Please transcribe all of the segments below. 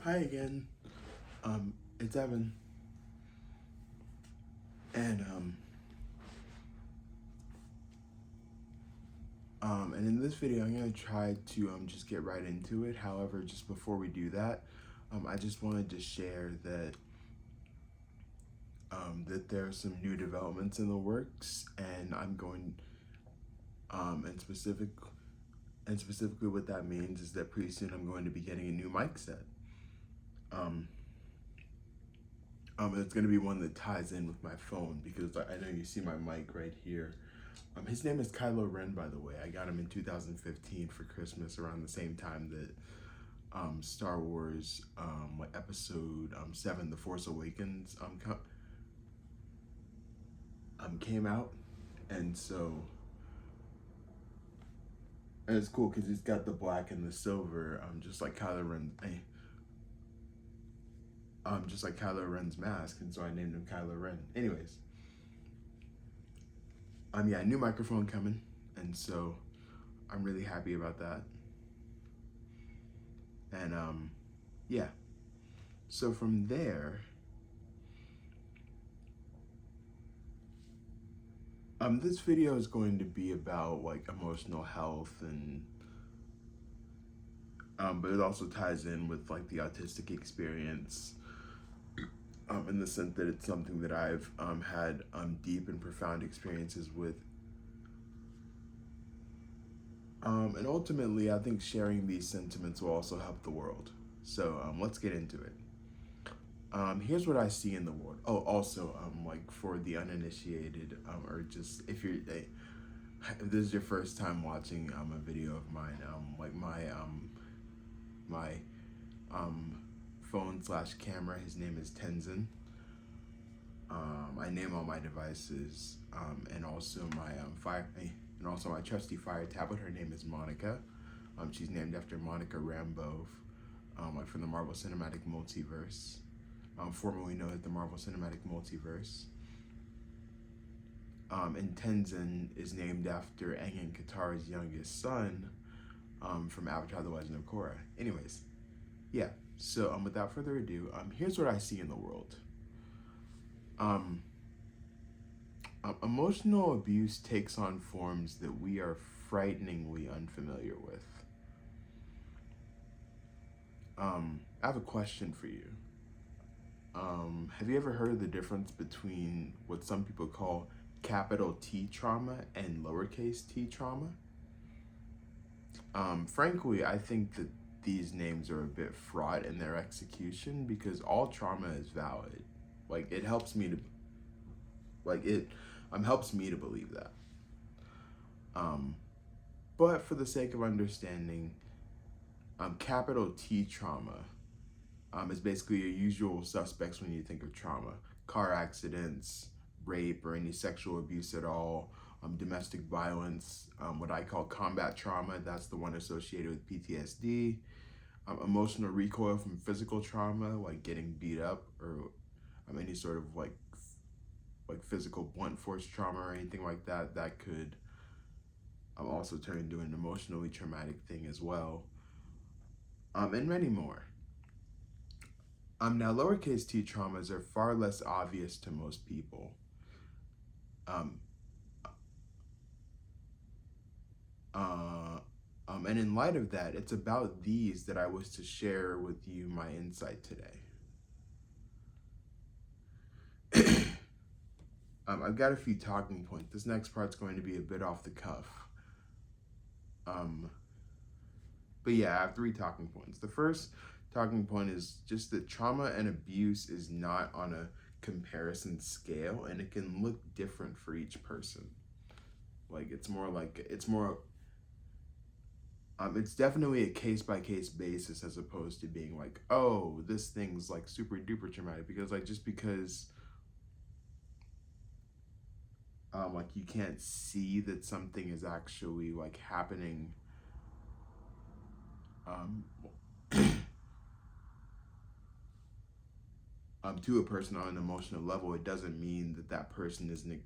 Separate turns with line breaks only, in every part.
Hi again. It's Evan. And in this video, I'm gonna try to just get right into it. However, just before we do that, I just wanted to share that there are some new developments in the works, and I'm going and specifically what that means is that pretty soon I'm going to be getting a new mic set. Um, it's going to be one that ties in with my phone because I know you see my mic right here. His name is Kylo Ren, by the way. I got him in 2015 for Christmas around the same time that Star Wars Episode 7, The Force Awakens came out. And so, and it's cool because he's got the black and the silver, just like Kylo Ren. Just like Kylo Ren's mask, and so I named him Kylo Ren. Anyways, yeah, new microphone coming, and so I'm really happy about that. And yeah, so from there, this video is going to be about like emotional health and but it also ties in with like the autistic experience. In the sense that it's something that I've had deep and profound experiences with. And ultimately, I think sharing these sentiments will also help the world. So let's get into it. Here's what I see in the world. Oh, also, like for the uninitiated, or just if if this is your first time watching a video of mine, like my phone/camera, his name is Tenzin. I name all my devices, and also my trusty Fire tablet. Her name is Monica. She's named after Monica Rambeau, like from the Marvel Cinematic Multiverse, formerly known as the Marvel Cinematic Multiverse. And Tenzin is named after Aang and Katara's youngest son, from Avatar: The Legend of Korra. Anyways, yeah. So without further ado, here's what I see in the world. Emotional abuse takes on forms that we are frighteningly unfamiliar with. I have a question for you. Have you ever heard of the difference between what some people call capital T trauma and lowercase t trauma? Frankly, I think that these names are a bit fraught in their execution because all trauma is valid. Like it helps me to, helps me to believe that. But for the sake of understanding, capital T trauma is basically your usual suspects when you think of trauma: car accidents, rape, or any sexual abuse at all, domestic violence, what I call combat trauma, that's the one associated with PTSD, emotional recoil from physical trauma, like getting beat up, or any sort of like physical blunt force trauma or anything like that, that could also turn into an emotionally traumatic thing as well, and many more. Now, lowercase t traumas are far less obvious to most people. And in light of that, it's about these that I was to share with you my insight today. I've got a few talking points. This next part's going to be a bit off the cuff. But yeah, I have 3 talking points. The first talking point is just that trauma and abuse is not on a comparison scale, and it can look different for each person. Like it's definitely a case-by-case basis as opposed to being like, oh, this thing's like super duper traumatic, because because like you can't see that something is actually like happening to a person on an emotional level, it doesn't mean that that person isn't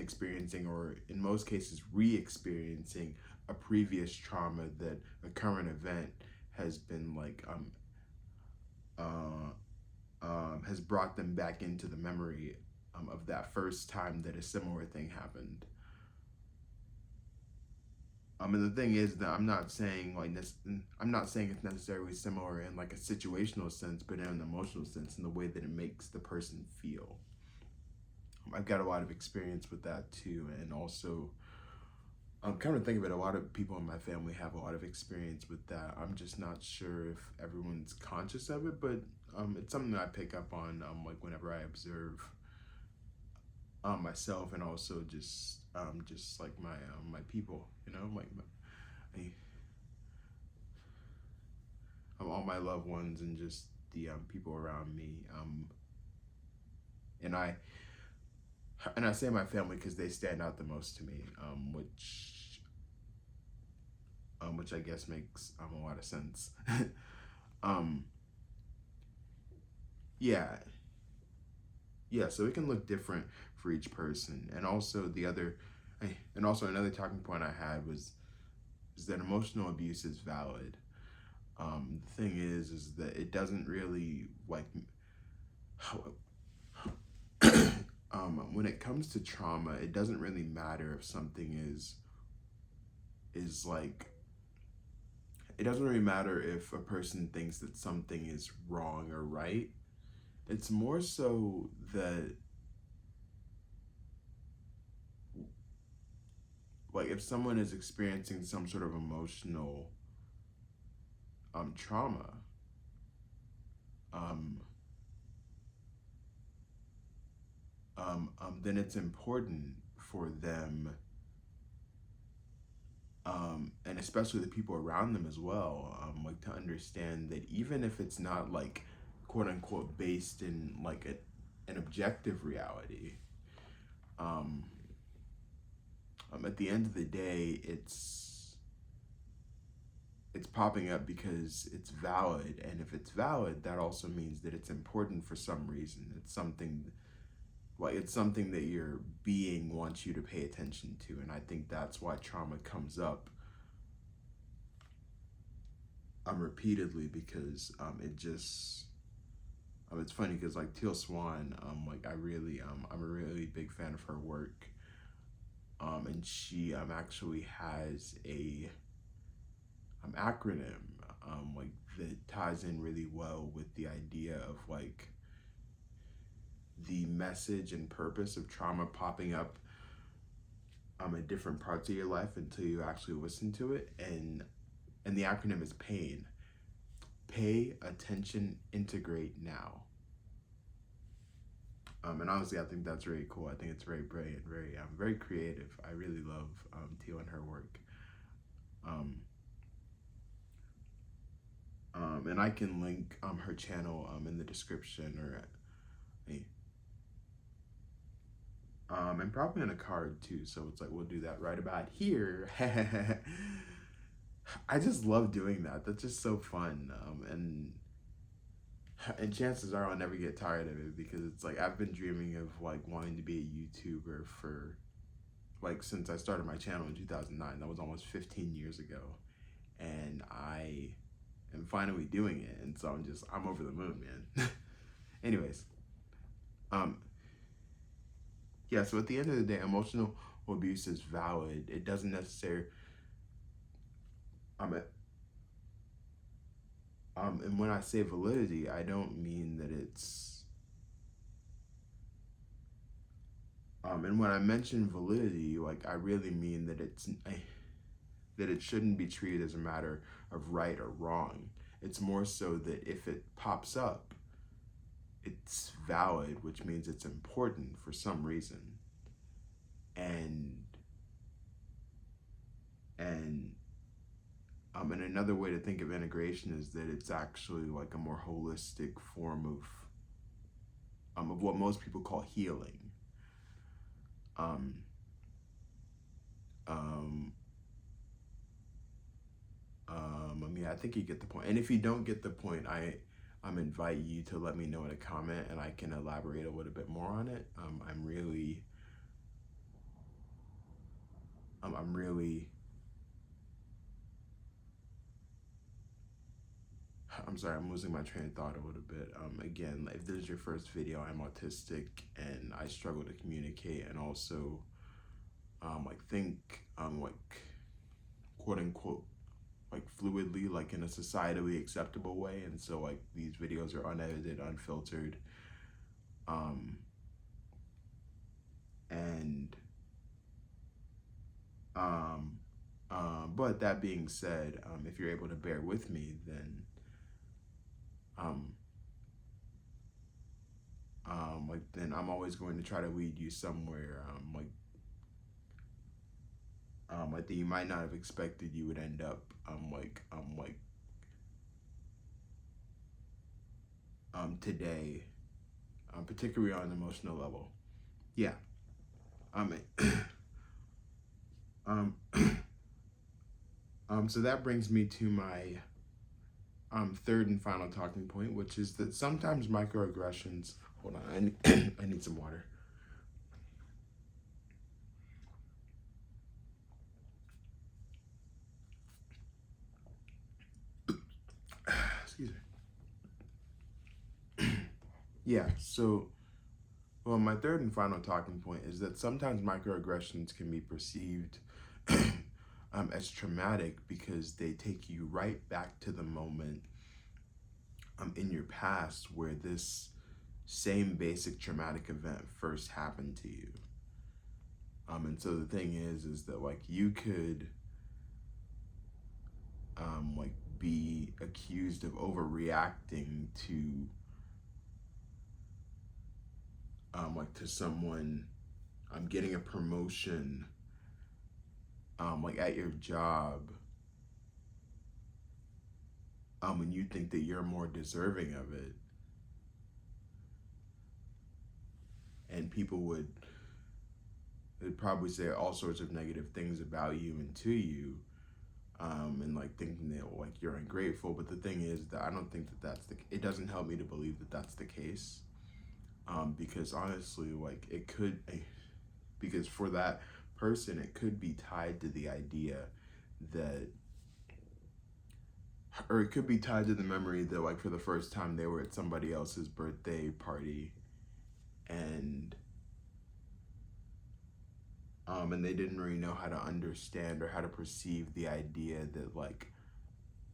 experiencing, or in most cases re-experiencing, a previous trauma that a current event has been like uh, has brought them back into the memory of that first time that a similar thing happened. And the thing is that I'm not saying it's necessarily similar in like a situational sense, but in an emotional sense, in the way that it makes the person feel. I've got a lot of experience with that too, and also, come to think of it, a lot of people in my family have a lot of experience with that. I'm just not sure if everyone's conscious of it, but it's something that I pick up on, like whenever I observe myself, and also just like my people, all my loved ones, and just the people around me. And I say my family because they stand out the most to me, which I guess makes a lot of sense. um, yeah, yeah. So it can look different for each person, and also another talking point I had is that emotional abuse is valid. The thing is that it doesn't really like when it comes to trauma, it doesn't really matter if something is like it doesn't really matter if a person thinks that something is wrong or right. It's more so that like if someone is experiencing some sort of emotional trauma, um, then it's important for them, and especially the people around them as well, like to understand that even if it's not like quote unquote based in like an objective reality, um, at the end of the day, it's popping up because it's valid, and if it's valid, that also means that it's important for some reason. It's something that your being wants you to pay attention to, and I think that's why trauma comes up repeatedly, because it's funny because like Teal Swan, I'm a really big fan of her work, and she actually has a acronym like that ties in really well with the idea of like the message and purpose of trauma popping up at different parts of your life until you actually listen to it, and the acronym is PAIN. Pay attention, integrate now. And honestly, I think that's really cool. I think it's very brilliant, very creative. I really love Teal and her work. And I can link her channel in the description, or and probably in a card too. So it's like we'll do that right about here. I just love doing that. That's just so fun. And chances are I'll never get tired of it, because it's like I've been dreaming of like wanting to be a YouTuber for like since I started my channel in 2009. That was almost 15 years ago, and I am finally doing it, and so I'm over the moon, man. Anyways, um, yeah. So at the end of the day, emotional abuse is valid. It doesn't necessarily um, and when I say validity, I don't mean that it's and when I mention validity, like I really mean that that it shouldn't be treated as a matter of right or wrong. It's more so that if it pops up, it's valid, which means it's important for some reason. And and and another way to think of integration is that it's actually like a more holistic form of what most people call healing. Um, um, I think you get the point. And if you don't get the point, I invite you to let me know in a comment, and I can elaborate a little bit more on it. I'm really I'm sorry, I'm losing my train of thought a little bit. Again, if this is your first video, I'm autistic and I struggle to communicate and also like think like quote unquote like fluidly, like in a societally acceptable way. And so like these videos are unedited, unfiltered. Um, and but that being said, if you're able to bear with me, then um, like then I'm always going to try to lead you somewhere like that you might not have expected you would end up today, particularly on an emotional level. Yeah. Um, um, so that brings me to my third and final talking point, which is that sometimes microaggressions. Hold on, I need, I need some water. Excuse me. Yeah. So, well, my third and final talking point is that sometimes microaggressions can be perceived as traumatic because they take you right back to the moment in your past where this same basic traumatic event first happened to you. And so the thing is that like you could like be accused of overreacting to like to someone getting a promotion like at your job when you think that you're more deserving of it, and people would probably say all sorts of negative things about you and to you, and like thinking that like you're ungrateful. But the thing is that I don't think that it doesn't help me to believe that that's the case, because honestly, like it could, because for that person, it could be tied to the idea that, or it could be tied to the memory that like for the first time they were at somebody else's birthday party, and and they didn't really know how to understand or how to perceive the idea that like,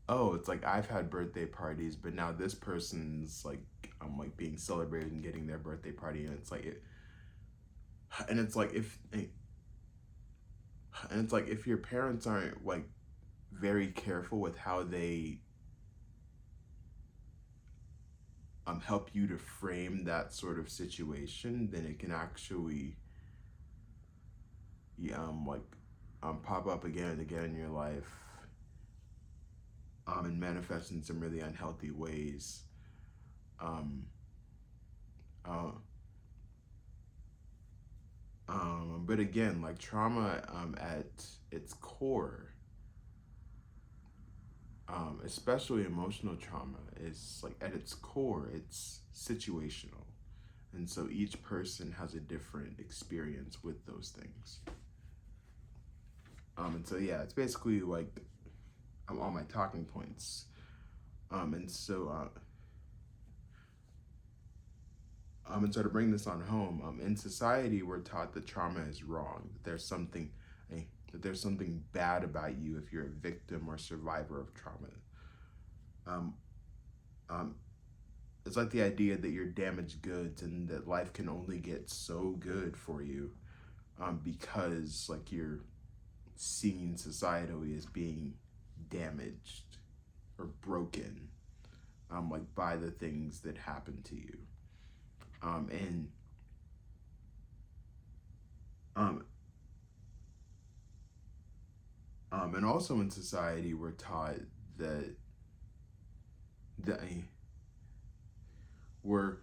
oh, it's like I've had birthday parties, but now this person's like I'm like being celebrated and getting their birthday party, and it's like it, and it's like if your parents aren't like very careful with how they help you to frame that sort of situation, then it can actually like pop up again and again in your life, and manifest in some really unhealthy ways. Um, uh, but again, like trauma at its core, especially emotional trauma, is like at its core, it's situational. And so each person has a different experience with those things. And so, yeah, it's basically like all my talking points. And so, to bring this on home, in society, we're taught that trauma is wrong, that there's something bad about you if you're a victim or survivor of trauma. Um, um, it's like the idea that you're damaged goods and that life can only get so good for you, because like you're seen societally as being damaged or broken, like by the things that happen to you. And um, and also in society, we're taught that that we're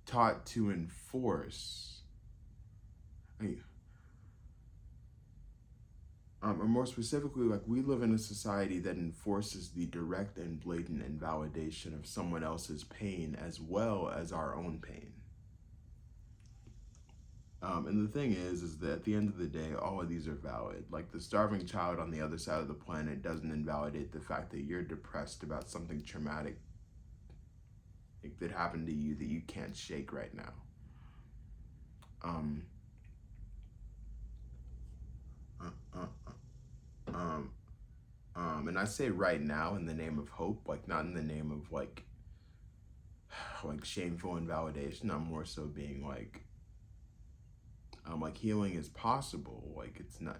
taught to enforce, or more specifically, like we live in a society that enforces the direct and blatant invalidation of someone else's pain as well as our own pain. And the thing is that at the end of the day, all of these are valid. Like the starving child on the other side of the planet doesn't invalidate the fact that you're depressed about something traumatic like, that happened to you that you can't shake right now. Um, uh, and I say right now in the name of hope, like not in the name of like shameful invalidation. I'm more so being like healing is possible. Like it's not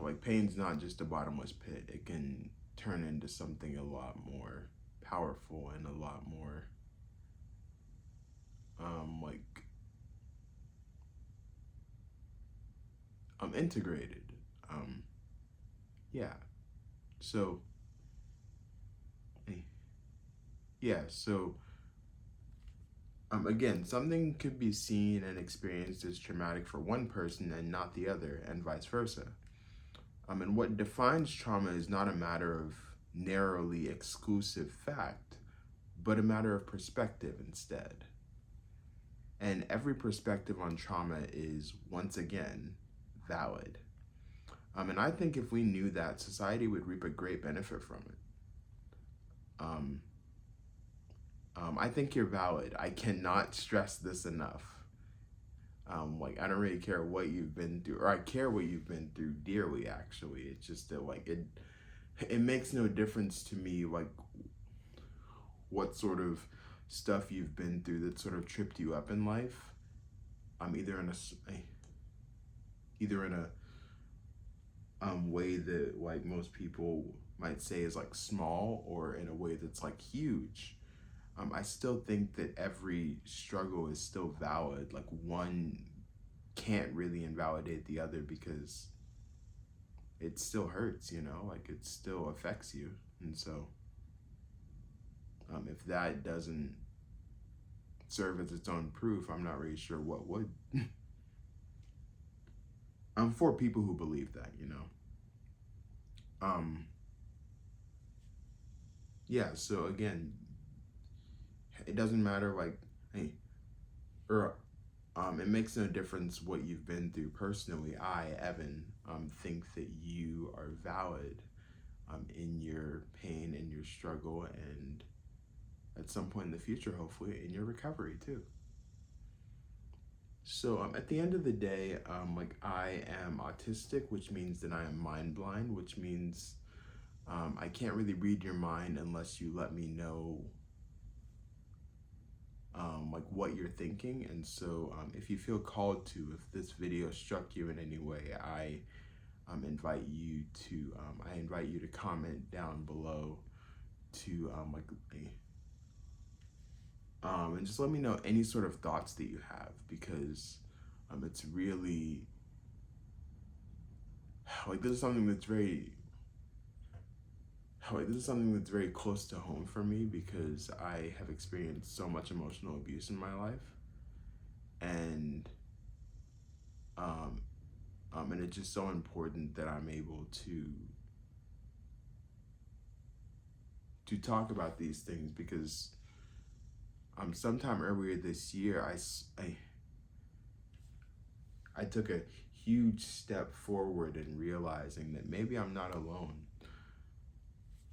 like pain's not just a bottomless pit. It can turn into something a lot more powerful and a lot more like integrated. Um, yeah. So eh, yeah. So again, something could be seen and experienced as traumatic for one person and not the other, and vice versa. And what defines trauma is not a matter of narrowly exclusive fact, but a matter of perspective instead. And every perspective on trauma is, once again, valid. And I think if we knew that, society would reap a great benefit from it. Um, I think you're valid. I cannot stress this enough. Like I don't really care what you've been through, or I care what you've been through dearly. Actually, it's just that like it makes no difference to me like what sort of stuff you've been through that sort of tripped you up in life. I'm either in a way that like most people might say is like small, or in a way that's like huge. I still think that every struggle is still valid. Like one can't really invalidate the other because it still hurts, like it still affects you. And so if that doesn't serve as its own proof, I'm not really sure what would. For people who believe that, yeah, so again, it doesn't matter like, hey, or it makes no difference what you've been through personally. I, Evan, think that you are valid in your pain, in your struggle, and at some point in the future, hopefully, in your recovery too. So at the end of the day, like I am autistic, which means that I am mind blind, which means I can't really read your mind unless you let me know like what you're thinking. And so if you feel called to, if this video struck you in any way, I invite you to comment down below to and just let me know any sort of thoughts that you have, because it's really like this is something that's very close to home for me, because I have experienced so much emotional abuse in my life, and and it's just so important that I'm able to talk about these things, because sometime earlier this year I took a huge step forward in realizing that maybe I'm not alone.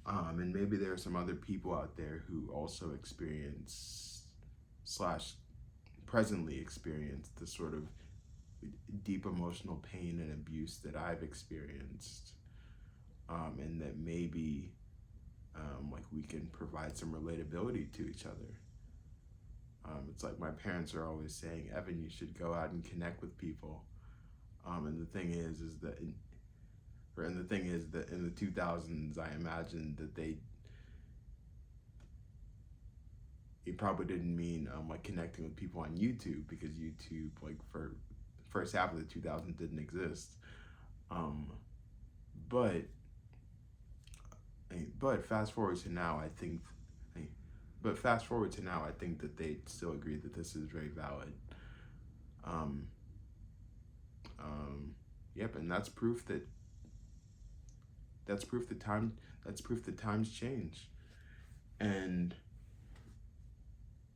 And maybe there are some other people out there who also experience / presently experience the sort of deep emotional pain and abuse that I've experienced, and that maybe like we can provide some relatability to each other. It's like my parents are always saying, Evan, you should go out and connect with people. And the thing is that in the 2000s, I imagined that they probably didn't mean like connecting with people on YouTube, because YouTube, like for the first half of the 2000s, didn't exist. But fast forward to now, I think. But fast forward to now, I think that they still agree that this is very valid. Yep, and that's proof that times change. And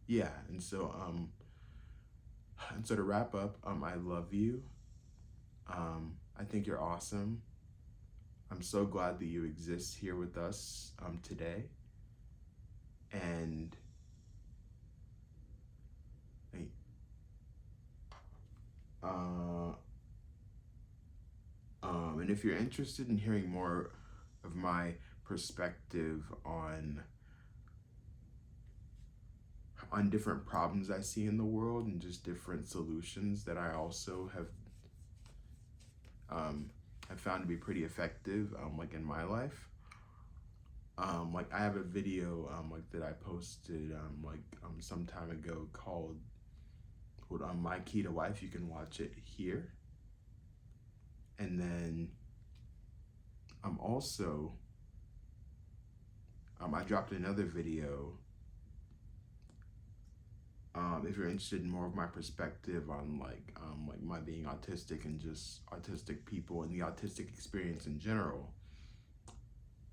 yeah, and so And so to wrap up, I love you. I think you're awesome. I'm so glad that you exist here with us today. And uh, and if you're interested in hearing more of my perspective on different problems I see in the world and just different solutions that I also have found to be pretty effective, like in my life. Like I have a video like that I posted some time ago called My Key to Life. You can watch it here. And then also I dropped another video. If you're interested in more of my perspective on like my being autistic and just autistic people and the autistic experience in general,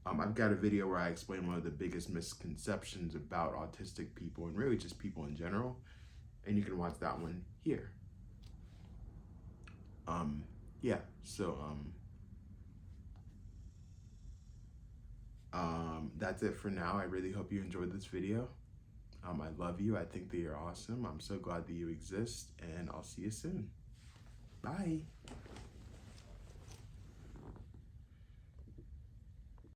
I've got a video where I explain one of the biggest misconceptions about autistic people and really just people in general, and you can watch that one here. Yeah, so that's it for now. I really hope you enjoyed this video. I love you. I think that you're awesome. I'm so glad that you exist, and I'll see you soon. Bye.